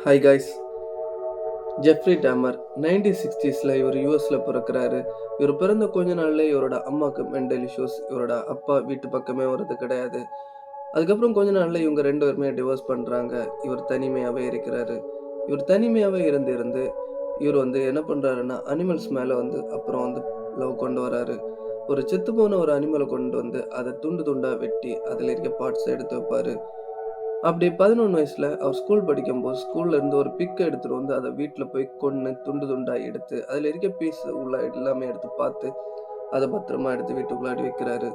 Hi guys. Jeffrey tamer 1960s இவர் யூஎஸில் பிறக்கிறாரு. இவர் பிறந்த கொஞ்ச நாள்ல இவரோட அம்மாவுக்கு மென்டல் இஷ்யூஸ். இவரோட அப்பா வீட்டு பக்கமே வர்றது கிடையாது. அதுக்கப்புறம் கொஞ்ச நாள்ல இவங்க 2 பேருமே டிவோர்ஸ் பண்ணுறாங்க. இவர் தனிமையாகவே இருக்கிறாரு. இவர் தனிமையாகவே இருந்து இவர் என்ன பண்ணுறாருன்னா அனிமல்ஸ் மேலே அப்புறம் லவ் கொண்டு வராரு. ஒரு செத்து போன ஒரு அனிமலை கொண்டு அதை துண்டு துண்டாக வெட்டி அதில் இருக்க பார்ட்ஸை எடுத்து வைப்பார். அப்படி 11 வயசுல அவர் ஸ்கூல் படிக்கும்போது ஸ்கூல்ல இருந்து ஒரு பிக் எடுத்துட்டு அதை வீட்டில் போய் கொன்று துண்டு துண்டா எடுத்து அதில் இருக்க பீஸ் உள்ள எல்லாமே எடுத்து பார்த்து அதை பத்திரமா எடுத்து வீட்டுக்குள்ளாடி வைக்கிறாரு.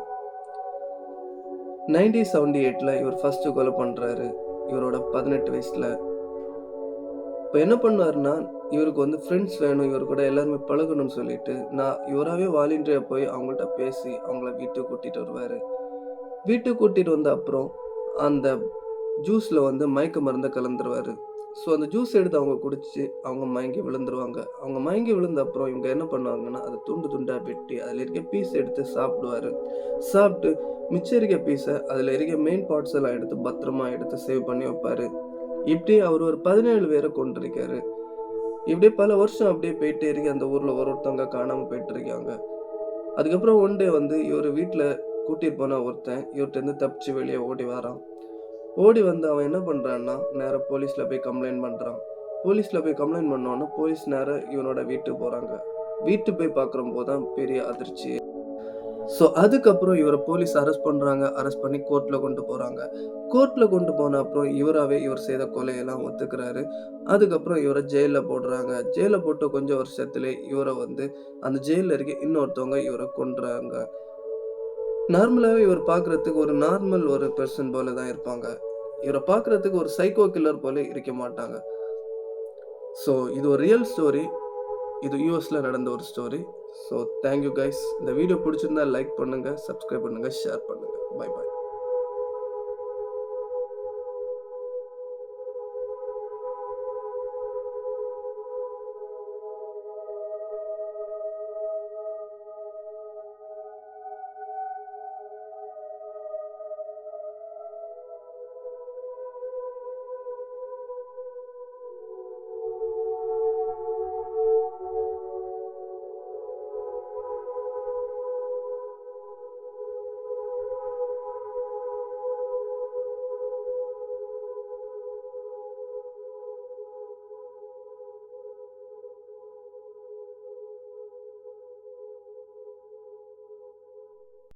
1978 இவர் ஃபர்ஸ்ட் கொலை பண்றாரு இவரோட 18 வயசுல. இப்போ என்ன பண்ணுவாருன்னா இவருக்கு ஃப்ரெண்ட்ஸ் வேணும், இவர் கூட எல்லாருமே பழகணும்னு சொல்லிட்டு நான் இவராகவே வாலண்டியரா போய் அவங்கள்ட்ட பேசி அவங்கள வீட்டுக்கு கூட்டிட்டு வருவாரு. வீட்டுக்கு கூட்டிட்டு வந்த அப்புறம் அந்த ஜூஸில் மயக்க மருந்தை கலந்துருவார். ஸோ அந்த ஜூஸ் எடுத்து அவங்க குடிச்சு அவங்க மயங்கி விழுந்துருவாங்க. அவங்க மயங்கி விழுந்த அப்புறம் இவங்க என்ன பண்ணுவாங்கன்னா அதை துண்டு துண்டாக வெட்டி அதில் இருக்க பீஸ் எடுத்து சாப்பிடுவார். சாப்பிட்டு மிச்சம் இருக்க பீஸை அதில் இருக்க மெயின் பார்ட்ஸ் எல்லாம் எடுத்து பத்திரமா எடுத்து சேவ் பண்ணி வைப்பார். இப்படி அவர் ஒரு 17 பேரை கொண்டிருக்காரு. இப்படியே பல வருஷம் அப்படியே போயிட்டே இருக்கு. அந்த ஊரில் ஒருத்தவங்க காணாமல் போயிட்டு இருக்காங்க. அதுக்கப்புறம் ஒன் டே இவர் வீட்டில் கூட்டிட்டு போன ஒருத்தன் இவர்கிட்ட தப்பிச்சு வெளியே ஓடி வரான். ஓடி அவன் என்ன பண்ணுறான்னா நேராக போலீஸில் போய் கம்ப்ளைண்ட் பண்ணுறான். போலீஸில் போய் கம்ப்ளைண்ட் பண்ணோன்னா போலீஸ் நேராக இவனோட வீட்டுக்கு போகிறாங்க. வீட்டுக்கு போய் பார்க்குறம்போது தான் பெரிய அதிர்ச்சி. ஸோ அதுக்கப்புறம் இவரை போலீஸ் அரெஸ்ட் பண்ணுறாங்க. அரெஸ்ட் பண்ணி கோர்ட்டில் கொண்டு போகிறாங்க. கோர்ட்டில் கொண்டு போன அப்புறம் இவர் செய்த கொலையெல்லாம் ஒத்துக்கிறாரு. அதுக்கப்புறம் இவரை ஜெயிலில் போடுறாங்க. ஜெயிலில் போட்டு கொஞ்சம் வருஷத்துல இவரை அந்த ஜெயிலில் இருக்க இன்னொருத்தவங்க இவரை கொன்றாங்க. நார்மலாகவே இவர் பார்க்குறதுக்கு ஒரு நார்மல் ஒரு பர்சன் போல தான் இருப்பாங்க. இவரை பார்க்குறதுக்கு ஒரு சைக்கோ கில்லர் போல இருக்க மாட்டாங்க. ஸோ இது ஒரு ரியல் ஸ்டோரி. இது யூஎஸில் நடந்த ஒரு ஸ்டோரி. So thank you guys. இந்த வீடியோ பிடிச்சிருந்தா லைக் பண்ணுங்கள், சப்ஸ்கிரைப் பண்ணுங்கள், ஷேர் பண்ணுங்கள். Bye bye.